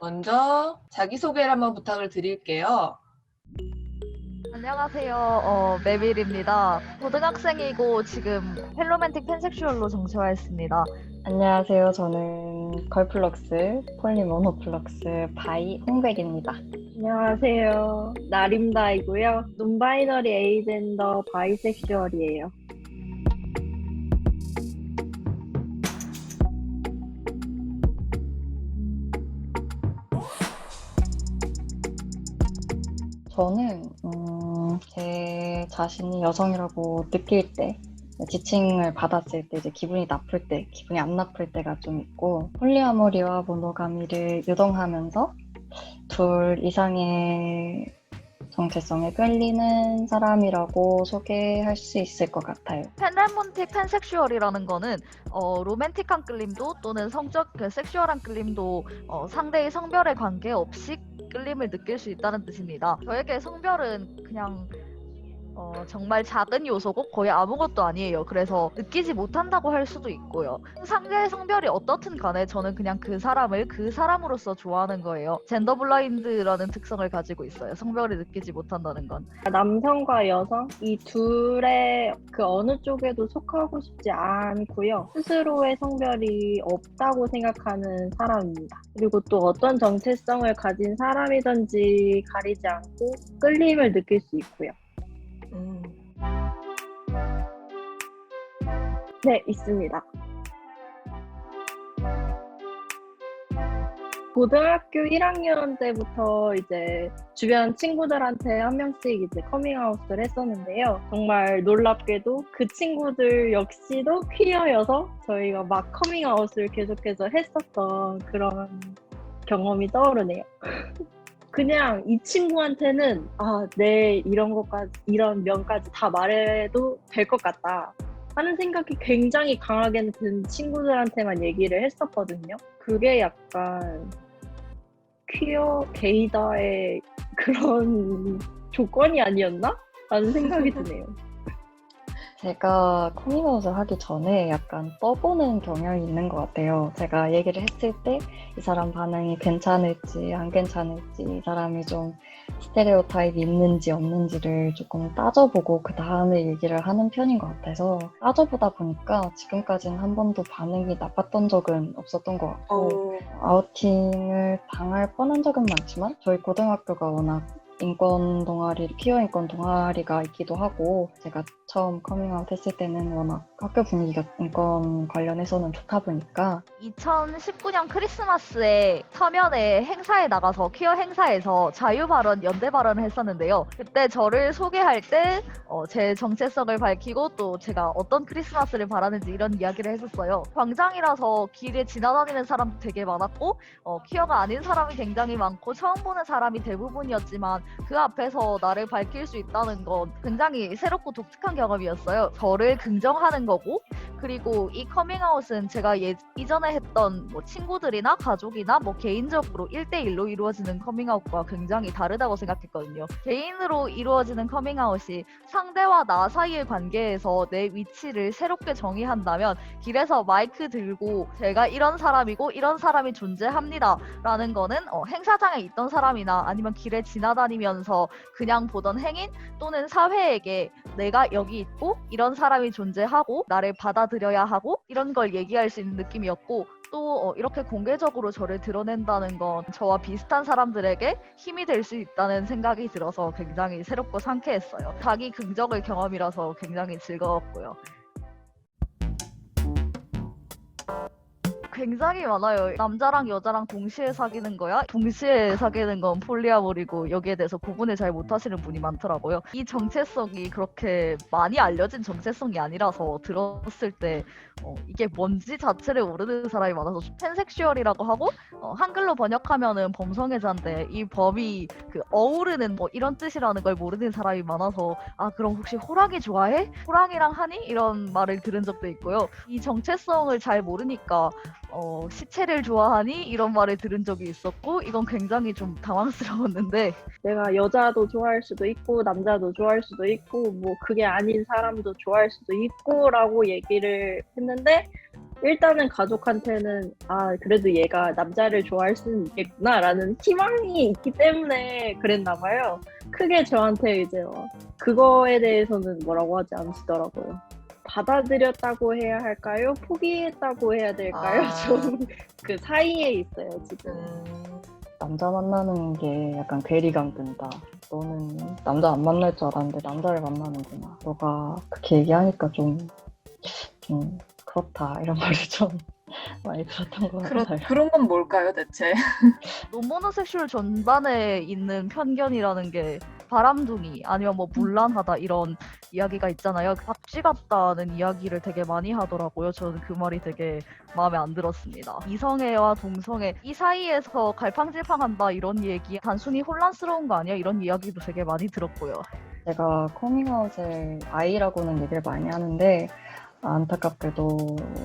먼저 자기소개를 한번 부탁을 드릴게요. 안녕하세요. 메빌입니다. 고등학생이고 지금 헬로맨틱 팬섹슈얼로 정체화했습니다. 안녕하세요. 저는 걸플럭스, 폴리모노플럭스, 바이 홍백입니다. 안녕하세요. 나림다이고요. 논바이너리 에이젠더 바이섹슈얼이에요. 저는 제 자신이 여성이라고 느낄 때, 지칭을 받았을 때, 이제 기분이 나쁠 때, 기분이 안 나쁠 때가 좀 있고, 폴리아모리와 모노가미를 유동하면서 둘 이상의 정체성에 끌리는 사람이라고 소개할 수 있을 것 같아요. 팬레몬틱 팬섹슈얼이라는 거는 로맨틱한 끌림도 또는 성적 섹슈얼한 끌림도 상대의 성별에 관계없이 끌림을 느낄 수 있다는 뜻입니다. 저에게 성별은 그냥 정말 작은 요소고 거의 아무것도 아니에요. 그래서 느끼지 못한다고 할 수도 있고요. 상대의 성별이 어떻든 간에 저는 그냥 그 사람을 그 사람으로서 좋아하는 거예요. 젠더 블라인드라는 특성을 가지고 있어요. 성별을 느끼지 못한다는 건. 남성과 여성 이 둘의 그 어느 쪽에도 속하고 싶지 않고요. 스스로의 성별이 없다고 생각하는 사람입니다. 그리고 또 어떤 정체성을 가진 사람이든지 가리지 않고 끌림을 느낄 수 있고요. 네, 있습니다. 고등학교 1학년 때부터 이제 주변 친구들한테 한 명씩 이제 커밍아웃을 했었는데요. 정말 놀랍게도 그 친구들 역시도 퀴어여서 저희가 막 커밍아웃을 계속해서 했었던 그런 경험이 떠오르네요. 그냥 이 친구한테는 내 이런 것까지, 이런 면까지 다 말해도 될 것 같다 하는 생각이 굉장히 강하게 든 친구들한테만 얘기를 했었거든요. 그게 약간 퀴어 게이다의 그런 조건이 아니었나? 라는 생각이 드네요. 제가 커밍아웃을 하기 전에 약간 떠보는 경향이 있는 것 같아요. 제가 얘기를 했을 때 이 사람 반응이 괜찮을지 안 괜찮을지, 이 사람이 좀 스테레오타입이 있는지 없는지를 조금 따져보고 그 다음에 얘기를 하는 편인 것 같아서, 따져보다 보니까 지금까지는 한 번도 반응이 나빴던 적은 없었던 것 같고, 아우팅을 당할 뻔한 적은 많지만 저희 고등학교가 워낙 인권 동아리, 퀴어 인권 동아리가 있기도 하고, 제가 처음 커밍아웃 했을 때는 워낙 학교 분위기가 인권 관련해서는 좋다 보니까 2019년 크리스마스에 서면에 행사에 나가서 퀴어 행사에서 자유 발언, 연대 발언을 했었는데요. 그때 저를 소개할 때 제 정체성을 밝히고 또 제가 어떤 크리스마스를 바라는지 이런 이야기를 했었어요. 광장이라서 길에 지나다니는 사람도 되게 많았고 퀴어가 아닌 사람이 굉장히 많고 처음 보는 사람이 대부분이었지만 그 앞에서 나를 밝힐 수 있다는 건 굉장히 새롭고 독특한 경험이었어요. 저를 긍정하는 거고, 그리고 이 커밍아웃은 제가 이전에 했던 뭐 친구들이나 가족이나 뭐 개인적으로 1대1로 이루어지는 커밍아웃과 굉장히 다르다고 생각했거든요. 개인으로 이루어지는 커밍아웃이 상대와 나 사이의 관계에서 내 위치를 새롭게 정의한다면, 길에서 마이크 들고 제가 이런 사람이고 이런 사람이 존재합니다 라는 거는 행사장에 있던 사람이나 아니면 길에 지나다니면서 그냥 보던 행인 또는 사회에게 내가 여기 있고 이런 사람이 존재하고 나를 받아들여야 하고 이런 걸 얘기할 수 있는 느낌이었고, 또 이렇게 공개적으로 저를 드러낸다는 건 저와 비슷한 사람들에게 힘이 될 수 있다는 생각이 들어서 굉장히 새롭고 상쾌했어요. 자기 긍정의 경험이라서 굉장히 즐거웠고요. 굉장히 많아요. 남자랑 여자랑 동시에 사귀는 거야? 동시에 사귀는 건 폴리아모리고, 여기에 대해서 구분을 잘 못하시는 분이 많더라고요. 이 정체성이 그렇게 많이 알려진 정체성이 아니라서 들었을 때 이게 뭔지 자체를 모르는 사람이 많아서 팬섹슈얼이라고 하고 한글로 번역하면은 범성애자인데 이 범이 그 어우르는 뭐 이런 뜻이라는 걸 모르는 사람이 많아서 그럼 혹시 호랑이 좋아해? 호랑이랑 하니? 이런 말을 들은 적도 있고요. 이 정체성을 잘 모르니까 시체를 좋아하니? 이런 말을 들은 적이 있었고, 이건 굉장히 좀 당황스러웠는데, 내가 여자도 좋아할 수도 있고 남자도 좋아할 수도 있고 뭐 그게 아닌 사람도 좋아할 수도 있고 라고 얘기를 했는데 일단은 가족한테는 아 그래도 얘가 남자를 좋아할 수는 있겠구나라는 희망이 있기 때문에 그랬나 봐요. 크게 저한테 이제 그거에 대해서는 뭐라고 하지 않으시더라고요. 받아들였다고 해야 할까요? 포기했다고 해야 될까요? 아. 좀 그 사이에 있어요 지금. 남자 만나는 게 약간 괴리감 든다. 너는 남자 안 만날 줄 알았는데 남자를 만나는구나. 너가 그렇게 얘기하니까 좀 그렇다. 이런 말을 좀 많이 들었던 것 같아요. 그런 건 뭘까요, 대체? 노모노섹슈얼 전반에 있는 편견이라는 게 바람둥이 아니면 뭐 문란하다 이런 이야기가 있잖아요. 박쥐 같다는 이야기를 되게 많이 하더라고요. 저는 그 말이 되게 마음에 안 들었습니다. 이성애와 동성애 이 사이에서 갈팡질팡한다 이런 얘기 단순히 혼란스러운 거 아니야? 이런 이야기도 되게 많이 들었고요. 제가 커밍아웃을 아이라고는 얘기를 많이 하는데 안타깝게도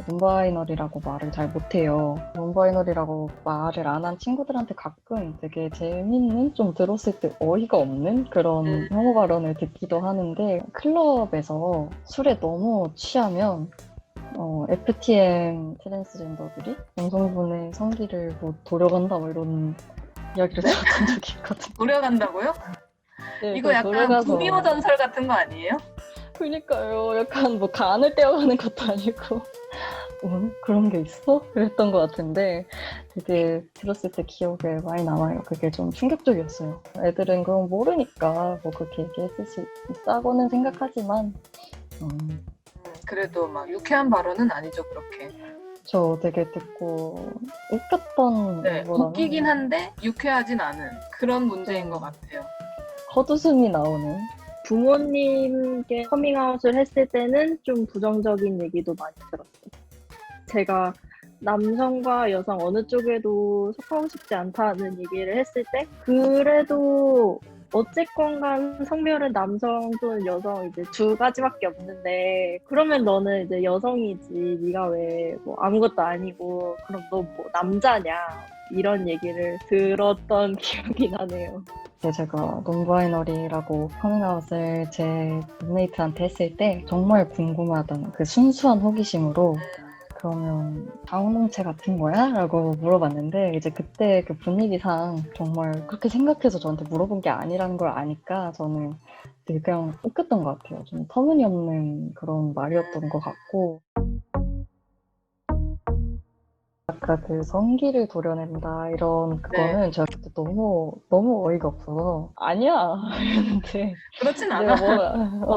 논바이너리라고 말을 잘 못해요. 논바이너리라고 말을 안 한 친구들한테 가끔 되게 재밌는, 좀 들었을 때 어이가 없는 그런 혐오 발언을 듣기도 하는데 클럽에서 술에 너무 취하면 FTM 트랜스젠더들이 여성분의 성기를 뭐 도려간다 뭐 이런 이야기를 들었던 적이 있거든요. 노려간다고요? 네, 이거 그걸 약간 노려가서 구미호 전설 같은 거 아니에요? 그러니까요. 약간 뭐 간을 떼어가는 것도 아니고 그런 게 있어? 그랬던 것 같은데 되게 들었을 때 기억에 많이 남아요. 그게 좀 충격적이었어요. 애들은 그런 거 모르니까 뭐 그렇게 얘기했을 수 있다고는 생각하지만 그래도 막 유쾌한 발언은 아니죠, 그렇게. 저 되게 듣고 웃겼던 네, 것보다는 웃기긴 한데 유쾌하진 않은 그런 문제인 것 같아요. 헛웃음이 나오는 부모님께 커밍아웃을 했을 때는 좀 부정적인 얘기도 많이 들었어요. 제가 남성과 여성 어느 쪽에도 속하고 싶지 않다는 얘기를 했을 때 그래도 어쨌건 간 성별은 남성 또는 여성 이제 두 가지밖에 없는데 그러면 너는 이제 여성이지 네가 왜 뭐 아무것도 아니고 그럼 너 뭐 남자냐 이런 얘기를 들었던 기억이 나네요. 제가 논바이너리라고 커밍아웃을 제 룸메이트한테 했을 때 정말 궁금하다는 그 순수한 호기심으로 그러면 자웅동체 같은 거야? 라고 물어봤는데 이제 그때 그 분위기상 정말 그렇게 생각해서 저한테 물어본 게 아니라는 걸 아니까 저는 되게 그냥 웃겼던 것 같아요. 좀 터무니없는 그런 말이었던 것 같고 아까 그 성기를 도려낸다 이런 그거는 제가 그때 너무 어이가 없어서 아니야 이랬는데 그렇진 않아.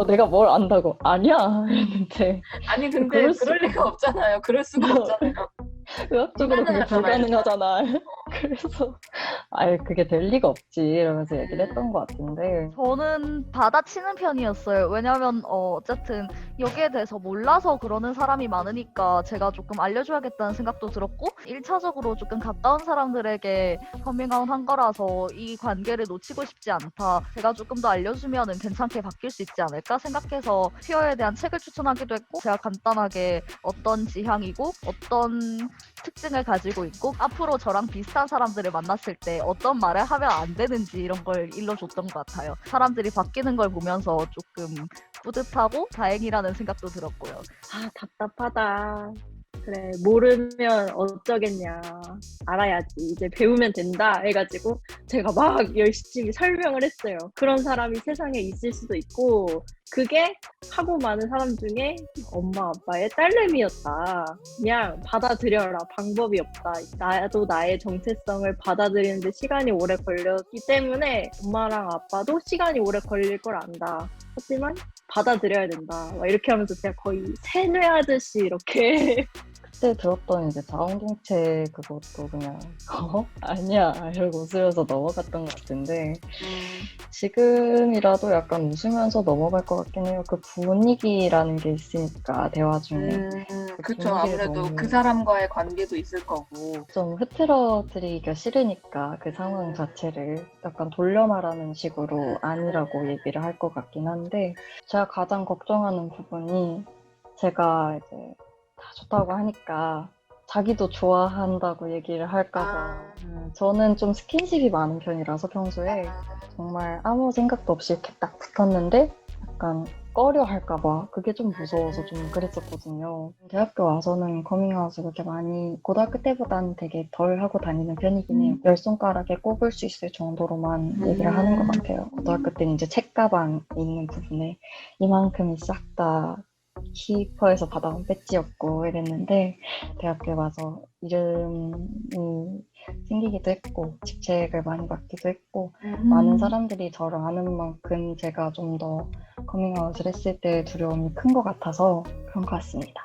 내가 뭘 안다고 아니야 이랬는데 아니 근데 그럴 수- 그럴 리가 없잖아요. 그럴 수가 없잖아요. 의학적으로 그게 불가능하잖아요. 불가능하잖아. 그래서 아예 그게 될 리가 없지 이러면서 얘기를 했던 것 같은데 저는 받아치는 편이었어요. 왜냐면 어쨌든 여기에 대해서 몰라서 그러는 사람이 많으니까 제가 조금 알려줘야겠다는 생각도 들었고 1차적으로 조금 가까운 사람들에게 커밍아웃 한 거라서 이 관계를 놓치고 싶지 않다. 제가 조금 더 알려주면 괜찮게 바뀔 수 있지 않을까 생각해서 퀴어에 대한 책을 추천하기도 했고 제가 간단하게 어떤 지향이고 어떤 특징을 가지고 있고 앞으로 저랑 비슷한 사람들을 만났을 때 어떤 말을 하면 안 되는지 이런 걸 일러줬던 것 같아요. 사람들이 바뀌는 걸 보면서 조금 뿌듯하고 다행이라는 생각도 들었고요. 아 답답하다. 그래 모르면 어쩌겠냐 알아야지 이제 배우면 된다 해가지고 제가 막 열심히 설명을 했어요. 그런 사람이 세상에 있을 수도 있고 그게 하고 많은 사람 중에 엄마 아빠의 딸내미였다. 그냥 받아들여라. 방법이 없다. 나도 나의 정체성을 받아들이는데 시간이 오래 걸렸기 때문에 엄마랑 아빠도 시간이 오래 걸릴 걸 안다. 하지만 받아들여야 된다. 막 이렇게 하면서 제가 거의 세뇌하듯이 이렇게 그때 들었던 이제 자웅동체 그것도 그냥 아니야 이러고 웃으면서 넘어갔던 것 같은데 지금이라도 약간 웃으면서 넘어갈 것 같긴 해요. 그 분위기라는 게 있으니까 대화 중에 그렇죠. 분위기를 아무래도 너무 그 사람과의 관계도 있을 거고. 좀 흐트러뜨리기가 싫으니까 그 상황 자체를 약간 돌려 말하는 식으로 아니라고 얘기를 할 것 같긴 한데 제가 가장 걱정하는 부분이 제가 이제 다 좋다고 하니까 자기도 좋아한다고 얘기를 할까봐 저는 좀 스킨십이 많은 편이라서 평소에 정말 아무 생각도 없이 이렇게 딱 붙었는데 약간 꺼려 할까봐 그게 좀 무서워서 좀 그랬었거든요. 대학교 와서는 커밍아웃을 그렇게 많이 고등학교 때보다는 되게 덜 하고 다니는 편이긴 해요. 열 손가락에 꼽을 수 있을 정도로만 얘기를 하는 것 같아요. 고등학교 때는 이제 책가방에 있는 부분에 이만큼이 싹 다 키퍼에서 받아온 배지였고 이랬는데 대학교에 와서 이름이 생기기도 했고 직책을 많이 맡기도 했고 많은 사람들이 저를 아는 만큼 제가 좀 더 커밍아웃을 했을 때 두려움이 큰 것 같아서 그런 것 같습니다.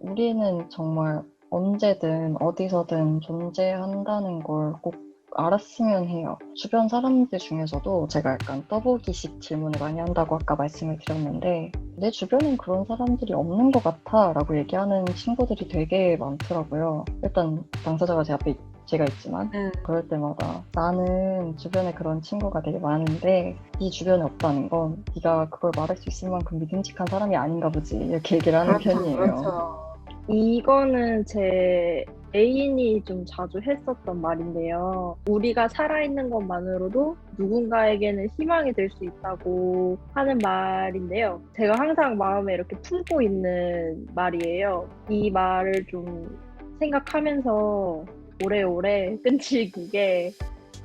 우리는 정말 언제든 어디서든 존재한다는 걸 꼭 알았으면 해요. 주변 사람들 중에서도 제가 약간 떠보기식 질문을 많이 한다고 아까 말씀을 드렸는데 내 주변엔 그런 사람들이 없는 것 같아 라고 얘기하는 친구들이 되게 많더라고요. 일단 당사자가 제 앞에 제가 있지만 그럴 때마다 나는 주변에 그런 친구가 되게 많은데 네 주변에 없다는 건 네가 그걸 말할 수 있을 만큼 믿음직한 사람이 아닌가 보지 이렇게 얘기를 하는 편이에요. 그렇죠. 이거는 제 애인이 좀 자주 했었던 말인데요. 우리가 살아있는 것만으로도 누군가에게는 희망이 될 수 있다고 하는 말인데요. 제가 항상 마음에 이렇게 품고 있는 말이에요. 이 말을 좀 생각하면서 오래오래 끈질기게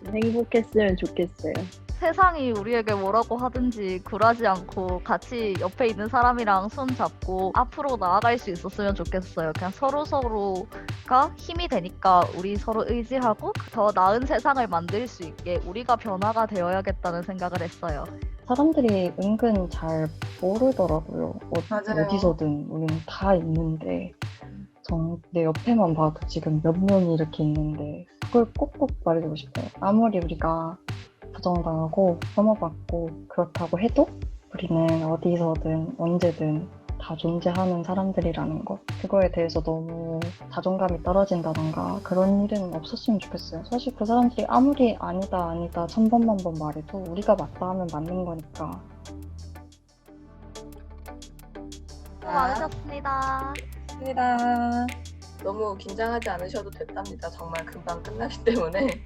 좀 행복했으면 좋겠어요. 세상이 우리에게 뭐라고 하든지 굴하지 않고 같이 옆에 있는 사람이랑 손 잡고 앞으로 나아갈 수 있었으면 좋겠어요. 그냥 서로가 힘이 되니까 우리 서로 의지하고 더 나은 세상을 만들 수 있게 우리가 변화가 되어야겠다는 생각을 했어요. 사람들이 은근 잘 모르더라고요. 맞아요. 어디서든 우리는 다 있는데 내 옆에만 봐도 지금 몇 명이 이렇게 있는데 그걸 꼭꼭 말해주고 싶어요. 아무리 우리가 부정당하고 혐오받고 그렇다고 해도 우리는 어디서든 언제든 다 존재하는 사람들이라는 것 그거에 대해서 너무 자존감이 떨어진다던가 그런 일은 없었으면 좋겠어요. 사실 그 사람들이 아무리 아니다 1000번만번 말해도 우리가 맞다 하면 맞는 거니까. 수고 많으셨습니다. 맞습니다. 너무 긴장하지 않으셔도 됐답니다. 정말 금방 끝나기 때문에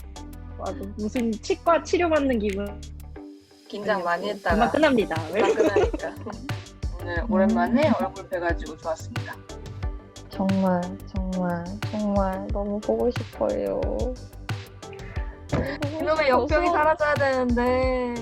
맞아. 무슨 치과 치료받는 기분. 긴장 많이 금방 했다가 끝납니다. 금방 끝나니까 오늘 오랜만에 얼굴 뵈가지고 좋았습니다. 정말 너무 보고 싶어요. 이놈의 역병이 사라져야 되는데